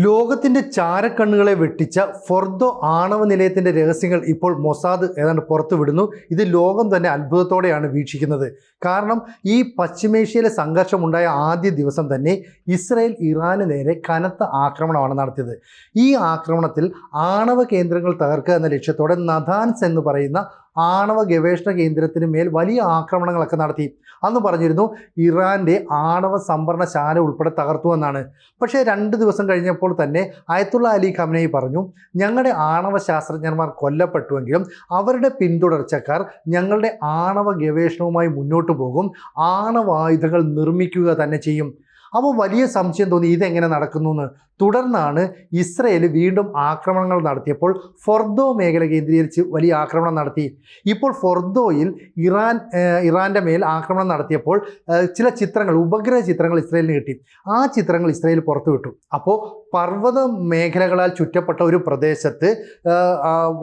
ലോകത്തിന്റെ ചാരക്കണ്ണുകളെ വെട്ടിച്ച ഫോർദോ ആണവ നിലയത്തിന്റെ രഹസ്യങ്ങൾ ഇപ്പോൾ മൊസാദ് ഏതാണ്ട് പുറത്തുവിടുന്നു. ഇത് ലോകം തന്നെ അത്ഭുതത്തോടെയാണ് വീക്ഷിക്കുന്നത്. കാരണം ഈ പശ്ചിമേഷ്യയിലെ സംഘർഷമുണ്ടായ ആദ്യ ദിവസം തന്നെ ഇസ്രായേൽ ഇറാന് നേരെ കനത്ത ആക്രമണമാണ് നടത്തിയത്. ഈ ആക്രമണത്തിൽ ആണവ കേന്ദ്രങ്ങൾ തകർക്കുക എന്ന ലക്ഷ്യത്തോടെ നഥാൻസ് എന്ന് പറയുന്ന ആണവ ഗവേഷണ കേന്ദ്രത്തിന് മേൽ വലിയ ആക്രമണങ്ങളൊക്കെ നടത്തി. അന്ന് പറഞ്ഞിരുന്നു ഇറാൻ്റെ ആണവ സംഭരണശാല ഉൾപ്പെടെ തകർത്തു എന്നാണ്. പക്ഷേ 2 ദിവസം കഴിഞ്ഞപ്പോൾ തന്നെ അയത്തുള്ള അലി ഖമനേയി പറഞ്ഞു, ഞങ്ങളുടെ ആണവ ശാസ്ത്രജ്ഞന്മാർ കൊല്ലപ്പെട്ടുവെങ്കിലും അവരുടെ പിന്തുടർച്ചക്കാർ ഞങ്ങളുടെ ആണവ ഗവേഷണവുമായി മുന്നോട്ട് പോകും, ആണവായുധങ്ങൾ നിർമ്മിക്കുക തന്നെ ചെയ്യും. അപ്പോൾ വലിയ സംശയം തോന്നി ഇതെങ്ങനെ നടക്കുന്നു എന്ന്. തുടർന്നാണ് ഇസ്രയേൽ വീണ്ടും ആക്രമണങ്ങൾ നടത്തിയപ്പോൾ ഫോർദോ മേഖല കേന്ദ്രീകരിച്ച് വലിയ ആക്രമണം നടത്തി. ഇപ്പോൾ ഫോർദോയിൽ ഇറാൻ്റെ മേൽ ആക്രമണം നടത്തിയപ്പോൾ ചില ചിത്രങ്ങൾ, ഉപഗ്രഹ ചിത്രങ്ങൾ ഇസ്രയേലിന് കിട്ടി. ആ ചിത്രങ്ങൾ ഇസ്രയേൽ പുറത്തുവിട്ടു. അപ്പോൾ പർവ്വത മേഖലകളാൽ ചുറ്റപ്പെട്ട ഒരു പ്രദേശത്ത്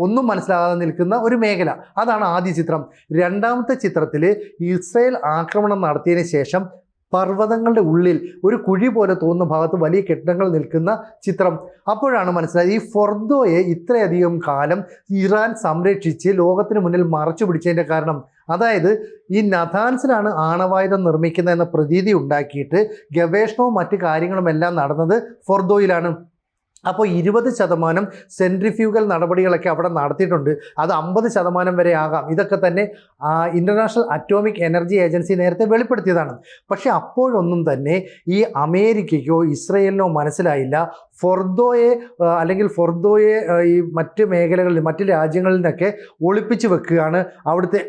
ഒന്നും മനസ്സിലാകാതെ നിൽക്കുന്ന ഒരു മേഖല, അതാണ് ആദ്യ ചിത്രം. രണ്ടാമത്തെ ചിത്രത്തിൽ ഇസ്രയേൽ ആക്രമണം നടത്തിയതിന് ശേഷം പർവ്വതങ്ങളുടെ ഉള്ളിൽ ഒരു കുഴി പോലെ തോന്നുന്ന ഭാഗത്ത് വലിയ കെട്ടിടങ്ങൾ നിൽക്കുന്ന ചിത്രം. അപ്പോഴാണ് മനസ്സിലായത് ഈ ഫോർദോയെ ഇത്രയധികം കാലം ഇറാൻ സംരക്ഷിച്ച് ലോകത്തിന് മുന്നിൽ മറച്ചു പിടിച്ചതിൻ്റെ കാരണം. അതായത് ഈ നഥാൻസിലാണ് ആണവായുധം നിർമ്മിക്കുന്നത് എന്ന പ്രതീതി ഉണ്ടാക്കിയിട്ട് ഗവേഷണവും മറ്റു കാര്യങ്ങളുമെല്ലാം നടന്നത് ഫോർദോയിലാണ്. അപ്പോൾ 20% സെൻട്രിഫ്യൂഗൽ നടപടികളൊക്കെ അവിടെ നടത്തിയിട്ടുണ്ട്. അത് 50% വരെ ആകാം. ഇതൊക്കെ തന്നെ ഇൻ്റർനാഷണൽ അറ്റോമിക് എനർജി ഏജൻസി നേരത്തെ വെളിപ്പെടുത്തിയതാണ്. പക്ഷേ അപ്പോഴൊന്നും തന്നെ ഈ അമേരിക്കയ്ക്കോ ഇസ്രയേലിനോ മനസ്സിലായില്ല ഫോർദോയെ ഈ മറ്റ് മേഖലകളിൽ, മറ്റ് രാജ്യങ്ങളിൽ നിന്നൊക്കെ ഒളിപ്പിച്ച് വെക്കുകയാണ്, അവിടുത്തെ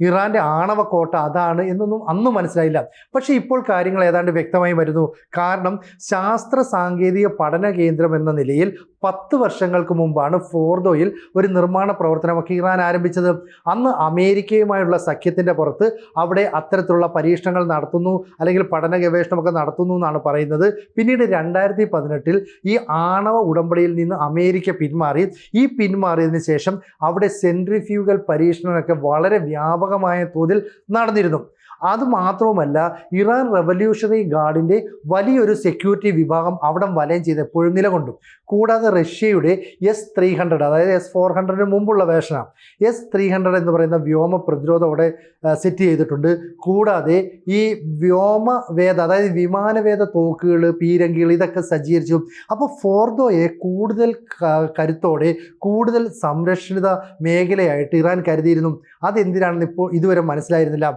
ഇറാൻ്റെ ആണവ കോട്ട അതാണ് എന്നൊന്നും അന്ന് മനസ്സിലായില്ല. പക്ഷേ ഇപ്പോൾ കാര്യങ്ങൾ ഏതാണ്ട് വ്യക്തമായി വരുന്നു. കാരണം ശാസ്ത്ര സാങ്കേതിക പഠന കേന്ദ്രം എന്ന നിലയിൽ 10 വർഷങ്ങൾക്ക് മുമ്പാണ് ഫോർദോയിൽ ഒരു നിർമ്മാണ പ്രവർത്തനമൊക്കെ ഇറാൻ ആരംഭിച്ചത്. അന്ന് അമേരിക്കയുമായുള്ള സഖ്യത്തിൻ്റെ പുറത്ത് അവിടെ അത്തരത്തിലുള്ള പരീക്ഷണങ്ങൾ നടത്തുന്നു, അല്ലെങ്കിൽ പഠന ഗവേഷണമൊക്കെ നടത്തുന്നു എന്നാണ് പറയുന്നത്. പിന്നീട് 2018 ഈ ആണവ ഉടമ്പടിയിൽ നിന്ന് അമേരിക്ക പിന്മാറി. ഈ പിന്മാറിയതിന് ശേഷം അവിടെ സെൻട്രിഫ്യൂഗൽ പരീക്ഷണമൊക്കെ വളരെ വ്യാപകമായ തോതിൽ നടന്നിരുന്നു. അതുമാത്രവുമല്ല, ഇറാൻ റവല്യൂഷണറി ഗാർഡിൻ്റെ വലിയൊരു സെക്യൂരിറ്റി വിഭാഗം അവിടെ വലയം ചെയ്ത് എപ്പോഴും നിലകൊണ്ടു. കൂടാതെ റഷ്യയുടെ S-300, അതായത് S-400 മുമ്പുള്ള വേർഷനാണ്, S-300 എന്ന് പറയുന്ന വ്യോമ പ്രതിരോധം അവിടെ സെറ്റ് ചെയ്തിട്ടുണ്ട്. കൂടാതെ ഈ വ്യോമവേദ, അതായത് വിമാനവേദ തോക്കുകൾ, പീരങ്കികൾ ഇതൊക്കെ സജ്ജീകരിച്ചു. അപ്പോൾ ഫോർദോയെ കൂടുതൽ കരുത്തോടെ, കൂടുതൽ സംരക്ഷിത മേഖലയായിട്ട് ഇറാൻ കരുതിയിരുന്നു. അതെന്തിനാണെന്ന് ഇപ്പോൾ ഇതുവരെ മനസ്സിലായിരുന്നില്ല.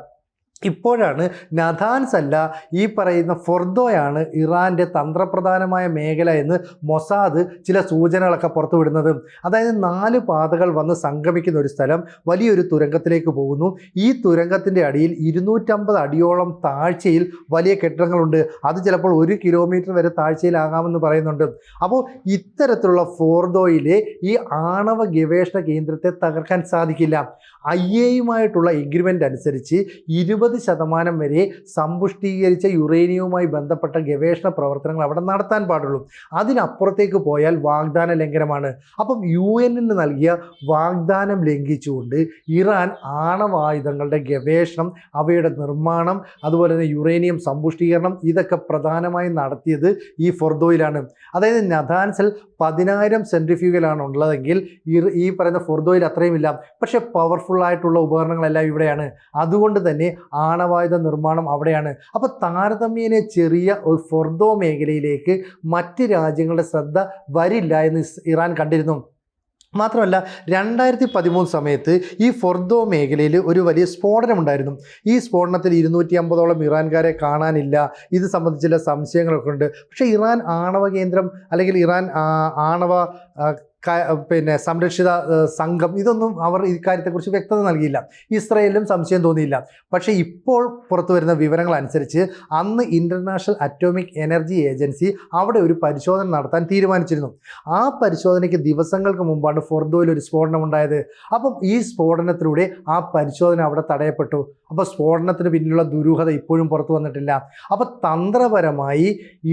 ഇപ്പോഴാണ് നഥാൻസ് അല്ല, ഈ പറയുന്ന ഫോർദോയാണ് ഇറാൻ്റെ തന്ത്രപ്രധാനമായ മേഖല എന്ന് മൊസാദ് ചില സൂചനകളൊക്കെ പുറത്തുവിടുന്നത്. അതായത് 4 പാതകൾ വന്ന് സംഗമിക്കുന്ന ഒരു സ്ഥലം വലിയൊരു തുരങ്കത്തിലേക്ക് പോകുന്നു. ഈ തുരങ്കത്തിൻ്റെ അടിയിൽ 250 അടിയോളം താഴ്ചയിൽ വലിയ കെട്ടിടങ്ങളുണ്ട്. അത് ചിലപ്പോൾ 1 കിലോമീറ്റർ വരെ താഴ്ചയിലാകാമെന്ന് പറയുന്നുണ്ട്. അപ്പോൾ ഇത്തരത്തിലുള്ള ഫോർദോയിലെ ഈ ആണവ ഗവേഷണ കേന്ദ്രത്തെ തകർക്കാൻ സാധിക്കില്ല. IAEA-യുമായിട്ടുള്ള എഗ്രിമെൻ്റ് അനുസരിച്ച് 20% വരെ സമ്പുഷ്ടീകരിച്ച യുറേനിയവുമായി ബന്ധപ്പെട്ട ഗവേഷണ പ്രവർത്തനങ്ങൾ അവിടെ നടത്താൻ പാടുള്ളൂ. അതിനപ്പുറത്തേക്ക് പോയാൽ വാഗ്ദാന ലംഘനമാണ്. അപ്പം UN-ന് നൽകിയ വാഗ്ദാനം ലംഘിച്ചുകൊണ്ട് ഇറാൻ ആണവായുധങ്ങളുടെ ഗവേഷണം, അവയുടെ നിർമ്മാണം, അതുപോലെ തന്നെ യുറേനിയം സമ്പുഷ്ടീകരണം ഇതൊക്കെ പ്രധാനമായും നടത്തിയത് ഈ ഫോർദോയിലാണ്. അതായത് നഥാൻസിൽ 10,000 സെൻട്രിഫ്യൂഗലാണ് ഉള്ളതെങ്കിൽ ഈ പറയുന്ന ഫോർദോയിൽ അത്രയുമില്ല. പക്ഷേ പവർഫുള്ളായിട്ടുള്ള ഉപകരണങ്ങളെല്ലാം ഇവിടെയാണ്. അതുകൊണ്ട് തന്നെ ആണവായുധ നിർമ്മാണം അവിടെയാണ്. അപ്പോൾ താരതമ്യേന ചെറിയ ഒരു ഫോർദോ മേഖലയിലേക്ക് മറ്റ് രാജ്യങ്ങളുടെ ശ്രദ്ധ വരില്ല എന്ന് ഇറാൻ കണ്ടിരുന്നു. മാത്രമല്ല 2013 സമയത്ത് ഈ ഫോർദോ മേഖലയിൽ ഒരു വലിയ സ്ഫോടനമുണ്ടായിരുന്നു. ഈ സ്ഫോടനത്തിൽ 250ഓളം ഇറാൻകാരെ കാണാനില്ല. ഇത് സംബന്ധിച്ച് ചില സംശയങ്ങളൊക്കെ ഉണ്ട്. പക്ഷേ ഇറാൻ ആണവ കേന്ദ്രം, അല്ലെങ്കിൽ ഇറാൻ ആണവ സംരക്ഷിത സംഘം, ഇതൊന്നും അവർ ഇക്കാര്യത്തെക്കുറിച്ച് വ്യക്തത നൽകിയില്ല. ഇസ്രായേലിലും സംശയം തോന്നിയില്ല. പക്ഷേ ഇപ്പോൾ പുറത്തു വരുന്ന വിവരങ്ങൾ അനുസരിച്ച് അന്ന് ഇൻ്റർനാഷണൽ അറ്റോമിക് എനർജി ഏജൻസി അവിടെ ഒരു പരിശോധന നടത്താൻ തീരുമാനിച്ചിരുന്നു. ആ പരിശോധനയ്ക്ക് ദിവസങ്ങൾക്ക് മുമ്പാണ് ഫോർദോയിൽ ഒരു സ്ഫോടനം ഉണ്ടായത്. അപ്പം ഈ സ്ഫോടനത്തിലൂടെ ആ പരിശോധന അവിടെ തടയപ്പെട്ടു. അപ്പോൾ സ്ഫോടനത്തിന് പിന്നിലുള്ള ദുരൂഹത ഇപ്പോഴും പുറത്തു വന്നിട്ടില്ല. അപ്പോൾ തന്ത്രപരമായി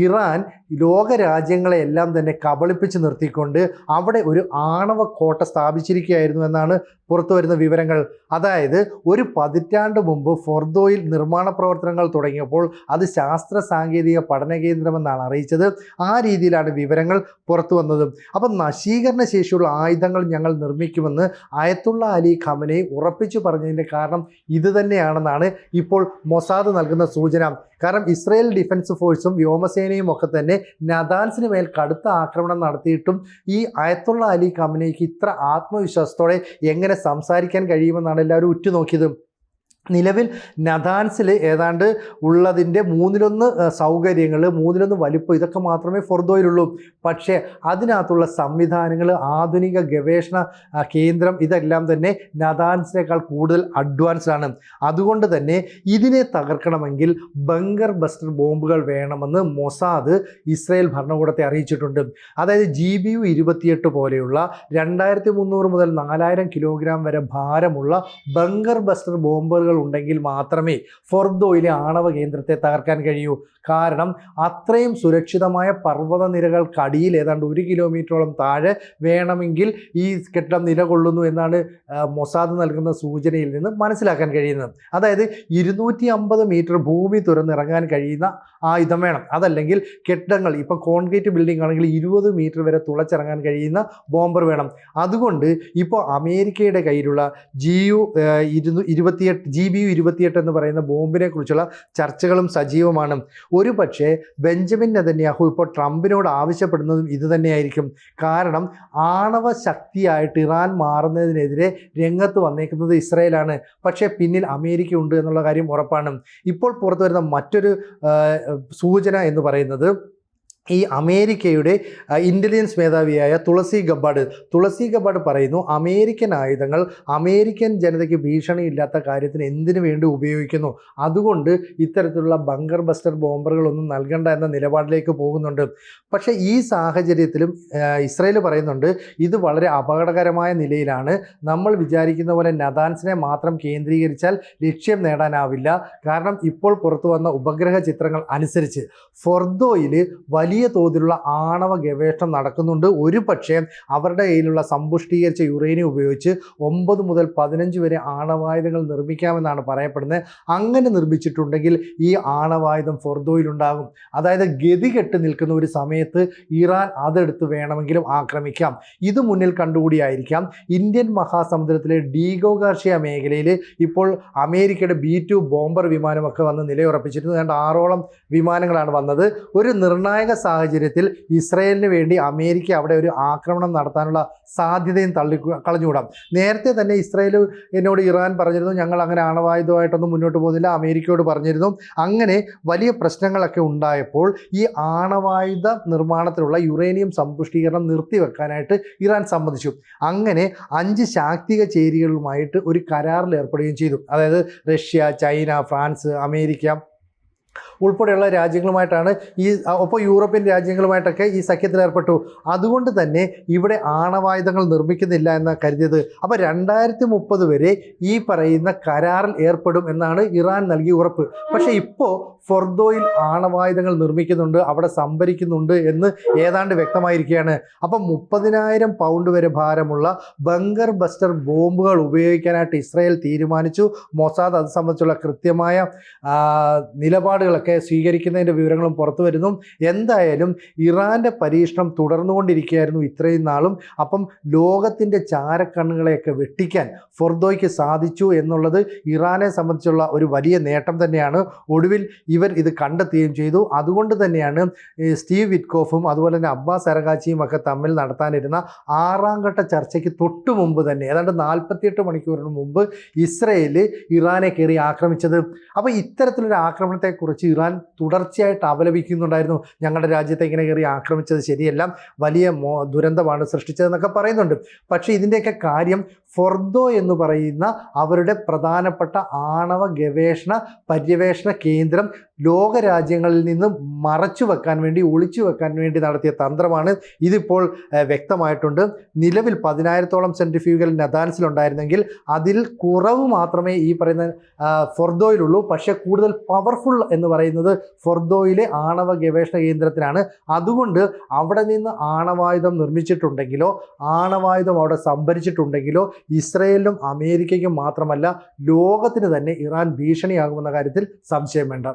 ഇറാൻ ലോകരാജ്യങ്ങളെയെല്ലാം തന്നെ കബളിപ്പിച്ച് നിർത്തിക്കൊണ്ട് അവിടെ ഒരു ആണവ കോട്ട സ്ഥാപിച്ചിരിക്കുകയായിരുന്നു എന്നാണ് പുറത്തു വരുന്ന വിവരങ്ങൾ. അതായത് ഒരു പതിറ്റാണ്ട് മുമ്പ് ഫോർദോയിൽ നിർമ്മാണ പ്രവർത്തനങ്ങൾ തുടങ്ങിയപ്പോൾ അത് ശാസ്ത്ര സാങ്കേതിക പഠന കേന്ദ്രമെന്നാണ് അറിയിച്ചത്. ആ രീതിയിലാണ് വിവരങ്ങൾ പുറത്തു വന്നത്. അപ്പം നശീകരണ ശേഷിയുള്ള ആയുധങ്ങൾ ഞങ്ങൾ നിർമ്മിക്കുമെന്ന് അയത്തുള്ള അലി ഖമനേയി ഉറപ്പിച്ചു പറഞ്ഞതിൻ്റെ കാരണം ഇത് തന്നെയാണെന്നാണ് ഇപ്പോൾ മൊസാദ് നൽകുന്ന സൂചന. കാരണം ഇസ്രായേൽ ഡിഫൻസ് ഫോഴ്സും വ്യോമസേനയും ഒക്കെ തന്നെ നദാൻസിന് മേൽ കടുത്ത ആക്രമണം നടത്തിയിട്ടും ഈ അയത്തുള്ള അലി ഖമനേയിക്ക് ഇത്ര ആത്മവിശ്വാസത്തോടെ എങ്ങനെ സംസാരിക്കാൻ കഴിയുമെന്നാണ് എല്ലാവരും ഉറ്റുനോക്കിയത്. നിലവിൽ നദാൻസിൽ ഏതാണ്ട് ഉള്ളതിൻ്റെ 1/3 സൗകര്യങ്ങൾ, 1/3 വലിപ്പം ഇതൊക്കെ മാത്രമേ ഫോർദോയിലുള്ളൂ. പക്ഷേ അതിനകത്തുള്ള സംവിധാനങ്ങൾ, ആധുനിക ഗവേഷണ കേന്ദ്രം ഇതെല്ലാം തന്നെ നദാൻസിനേക്കാൾ കൂടുതൽ അഡ്വാൻസ്ഡ് ആണ്. അതുകൊണ്ട് തന്നെ ഇതിനെ തകർക്കണമെങ്കിൽ ബങ്കർ ബസ്റ്റർ ബോംബുകൾ വേണമെന്ന് മൊസാദ് ഇസ്രായേൽ ഭരണകൂടത്തെ അറിയിച്ചിട്ടുണ്ട്. അതായത് GBU 28 പോലെയുള്ള 2300 മുതൽ 4000 കിലോഗ്രാം വരെ ഭാരമുള്ള ബങ്കർ ബസ്റ്റർ ബോംബുകൾ ഉണ്ടെങ്കിൽ മാത്രമേ ഫോർദോയിലെ ആണവ കേന്ദ്രത്തെ തകർക്കാൻ കഴിയൂ. കാരണം അത്രയും സുരക്ഷിതമായ പർവ്വതനിരകൾക്കടിയിൽ ഏതാണ്ട് 1 കിലോമീറ്ററോളം താഴെ വേണമെങ്കിൽ ഈ കെട്ടിടം നിലകൊള്ളുന്നു എന്നാണ് മൊസാദ് നൽകുന്ന സൂചനയിൽ നിന്ന് മനസ്സിലാക്കാൻ കഴിയുന്നത്. അതായത് 250 മീറ്റർ ഭൂമി തുറന്നിറങ്ങാൻ കഴിയുന്ന ആയുധം വേണം. അതല്ലെങ്കിൽ കെട്ടിടങ്ങൾ, ഇപ്പം കോൺക്രീറ്റ് ബിൽഡിംഗ് ആണെങ്കിൽ 20 മീറ്റർ വരെ തുളച്ചിറങ്ങാൻ കഴിയുന്ന ബോംബർ വേണം. അതുകൊണ്ട് ഇപ്പോൾ അമേരിക്കയുടെ കയ്യിലുള്ള GBU 28 എന്ന് പറയുന്ന ബോംബിനെ കുറിച്ചുള്ള ചർച്ചകളും സജീവമാണ്. ഒരു പക്ഷേ ബെഞ്ചമിൻ നെതന്യാഹു ഇപ്പോൾ ട്രംപിനോട് ആവശ്യപ്പെടുന്നതും ഇത് തന്നെയായിരിക്കും. കാരണം ആണവ ശക്തിയായിട്ട് ഇറാൻ മാറുന്നതിനെതിരെ രംഗത്ത് വന്നേക്കുന്നത് ഇസ്രായേലാണ്. പക്ഷേ പിന്നിൽ അമേരിക്ക ഉണ്ട് എന്നുള്ള കാര്യം ഉറപ്പാണ്. ഇപ്പോൾ പുറത്തു വരുന്ന മറ്റൊരു സൂചന എന്ന് പറയുന്നത് ഈ അമേരിക്കയുടെ ഇൻ്റലിജൻസ് മേധാവിയായ തുളസി ഗബാർഡ് പറയുന്നു, അമേരിക്കൻ ആയുധങ്ങൾ അമേരിക്കൻ ജനതയ്ക്ക് ഭീഷണിയില്ലാത്ത കാര്യത്തിന് എന്തിനു വേണ്ടി ഉപയോഗിക്കുന്നു, അതുകൊണ്ട് ഇത്തരത്തിലുള്ള ബങ്കർ ബസ്റ്റർ ബോംബറുകളൊന്നും നൽകണ്ട എന്ന നിലപാടിലേക്ക് പോകുന്നുണ്ട്. പക്ഷേ ഈ സാഹചര്യത്തിലും ഇസ്രായേൽ പറയുന്നുണ്ട് ഇത് വളരെ അപകടകരമായ നിലയിലാണ്. നമ്മൾ വിചാരിക്കുന്ന പോലെ നദാൻസിനെ മാത്രം കേന്ദ്രീകരിച്ചാൽ ലക്ഷ്യം നേടാനാവില്ല. കാരണം ഇപ്പോൾ പുറത്തു വന്ന ഉപഗ്രഹ ചിത്രങ്ങൾ അനുസരിച്ച് ഫോർദോയിൽ വലിയ തോതിലുള്ള ആണവ ഗവേഷണം നടക്കുന്നുണ്ട്. ഒരു പക്ഷേ അവരുടെ കയ്യിലുള്ള സമ്പുഷ്ടീകരിച്ച യുറേനിയം ഉപയോഗിച്ച് 9 മുതൽ 15 വരെ ആണവായുധങ്ങൾ നിർമ്മിക്കാമെന്നാണ് പറയപ്പെടുന്നത്. അങ്ങനെ നിർമ്മിച്ചിട്ടുണ്ടെങ്കിൽ ഈ ആണവായുധം ഫോർദോയിലുണ്ടാകും. അതായത് ഗതികെട്ട് നിൽക്കുന്ന ഒരു സമയത്ത് ഇറാൻ അതെടുത്ത് വേണമെങ്കിലും ആക്രമിക്കാം. ഇത് മുന്നിൽ കണ്ടുകൂടിയായിരിക്കാം ഇന്ത്യൻ മഹാസമുദ്രത്തിലെ ഡീഗോ ഗാർഷ്യ മേഖലയിൽ ഇപ്പോൾ അമേരിക്കയുടെ B-2 ബോംബർ വിമാനമൊക്കെ വന്ന് നിലയുറപ്പിച്ചിരുന്നു. ഏതാണ്ട് 6ഓളം വിമാനങ്ങളാണ് വന്നത്. ഒരു നിർണായക സാഹചര്യത്തിൽ ഇസ്രായേലിന് വേണ്ടി അമേരിക്ക അവിടെ ഒരു ആക്രമണം നടത്താനുള്ള സാധ്യതയും കളഞ്ഞുകൂടാം. നേരത്തെ തന്നെ ഇസ്രായേൽ എന്നോട് ഇറാൻ പറഞ്ഞിരുന്നു ഞങ്ങൾ അങ്ങനെ ആണവായുധമായിട്ടൊന്നും മുന്നോട്ട് പോകുന്നില്ല, അമേരിക്കയോട് പറഞ്ഞിരുന്നു. അങ്ങനെ വലിയ പ്രശ്നങ്ങളൊക്കെ ഉണ്ടായപ്പോൾ ഈ ആണവായുധ നിർമ്മാണത്തിലുള്ള യുറേനിയം സമ്പുഷ്ടീകരണം നിർത്തിവെക്കാനായിട്ട് ഇറാൻ സമ്മതിച്ചു. അങ്ങനെ 5 ശാക്തിക ചേരികളുമായിട്ട് ഒരു കരാറിൽ ഏർപ്പെടുകയും ചെയ്തു. അതായത് റഷ്യ, ചൈന, ഫ്രാൻസ്, അമേരിക്ക ഉൾപ്പെടെയുള്ള രാജ്യങ്ങളുമായിട്ടാണ് ഒപ്പം യൂറോപ്യൻ രാജ്യങ്ങളുമായിട്ടൊക്കെ ഈ സഖ്യത്തിൽ ഏർപ്പെട്ടു. അതുകൊണ്ട് തന്നെ ഇവിടെ ആണവായുധങ്ങൾ നിർമ്മിക്കുന്നില്ല എന്ന് കരുതിയത്. അപ്പോൾ 2030 വരെ ഈ പറയുന്ന കരാറിൽ ഏർപ്പെടും എന്നാണ് ഇറാൻ നൽകിയ ഉറപ്പ്. പക്ഷേ ഇപ്പോൾ ഫോർദോയിൽ ആണവായുധങ്ങൾ നിർമ്മിക്കുന്നുണ്ട്, അവിടെ സംഭരിക്കുന്നുണ്ട് എന്ന് ഏതാണ്ട് വ്യക്തമായിരിക്കുകയാണ്. അപ്പം 30,000 പൗണ്ട് വരെ ഭാരമുള്ള ബങ്കർ ബസ്റ്റർ ബോംബുകൾ ഉപയോഗിക്കാനായിട്ട് ഇസ്രായേൽ തീരുമാനിച്ചു. മൊസാദ് അത് സംബന്ധിച്ചുള്ള കൃത്യമായ നിലപാടുകളൊക്കെ സ്വീകരിക്കുന്നതിൻ്റെ വിവരങ്ങളും പുറത്തു വരുന്നു. എന്തായാലും ഇറാൻ്റെ പരീക്ഷണം തുടർന്നുകൊണ്ടിരിക്കുകയായിരുന്നു ഇത്രയും നാളും. അപ്പം ലോകത്തിൻ്റെ ചാരക്കണ്ണുകളെയൊക്കെ വെട്ടിക്കാൻ ഫോർദോയ്ക്ക് സാധിച്ചു എന്നുള്ളത് ഇറാനെ സംബന്ധിച്ചുള്ള ഒരു വലിയ നേട്ടം തന്നെയാണ്. ഒടുവിൽ ഇവർ ഇത് കണ്ടെത്തുകയും ചെയ്തു. അതുകൊണ്ട് തന്നെയാണ് സ്റ്റീവ് വിറ്റ്കോഫും അതുപോലെ തന്നെ അബ്ബാസ് അരഗാച്ചിയും ഒക്കെ തമ്മിൽ നടത്താനിരുന്ന 6ാം ഘട്ട ചർച്ചയ്ക്ക് തൊട്ടു മുമ്പ് തന്നെ ഏതാണ്ട് 48 മണിക്കൂറിന് മുമ്പ് ഇസ്രായേൽ ഇറാനെ കയറി ആക്രമിച്ചത്. അപ്പോൾ ഇത്തരത്തിലൊരു ആക്രമണത്തെക്കുറിച്ച് കുറിച്ച് ഇറാൻ തുടർച്ചയായിട്ട് അപലപിക്കുന്നുണ്ടായിരുന്നു. ഞങ്ങളുടെ രാജ്യത്തെ ഇങ്ങനെ കയറി ആക്രമിച്ചത് ശരിയല്ല, വലിയ ദുരന്തമാണ് സൃഷ്ടിച്ചതെന്നൊക്കെ പറയുന്നുണ്ട്. പക്ഷേ ഇതിൻ്റെയൊക്കെ കാര്യം ഫോർദോ എന്ന് പറയുന്ന അവരുടെ പ്രധാനപ്പെട്ട ആണവ ഗവേഷണ പര്യവേഷണ കേന്ദ്രം ലോകരാജ്യങ്ങളിൽ നിന്നും മറച്ചു വെക്കാൻ വേണ്ടി, ഒളിച്ചു വെക്കാൻ വേണ്ടി നടത്തിയ തന്ത്രമാണ്. ഇതിപ്പോൾ വ്യക്തമായിട്ടുണ്ട്. നിലവിൽ 10,000-ഓളം സെൻട്രിഫ്യൂഗൽ നെതാൻസിലുണ്ടായിരുന്നെങ്കിൽ അതിൽ കുറവ് മാത്രമേ ഈ പറയുന്ന ഫോർദോയിലുള്ളൂ. പക്ഷേ കൂടുതൽ പവർഫുൾ എന്ന് പറയുന്നത് ഫോർദോയിലെ ആണവ ഗവേഷണ കേന്ദ്രത്തിനാണ്. അതുകൊണ്ട് അവിടെ നിന്ന് ആണവായുധം നിർമ്മിച്ചിട്ടുണ്ടെങ്കിലോ ആണവായുധം അവിടെ സംഭരിച്ചിട്ടുണ്ടെങ്കിലോ ഇസ്രയേലിനും അമേരിക്കയ്ക്കും മാത്രമല്ല ലോകത്തിന് തന്നെ ഇറാൻ ഭീഷണിയാകുമെന്ന കാര്യത്തിൽ സംശയം വേണ്ട.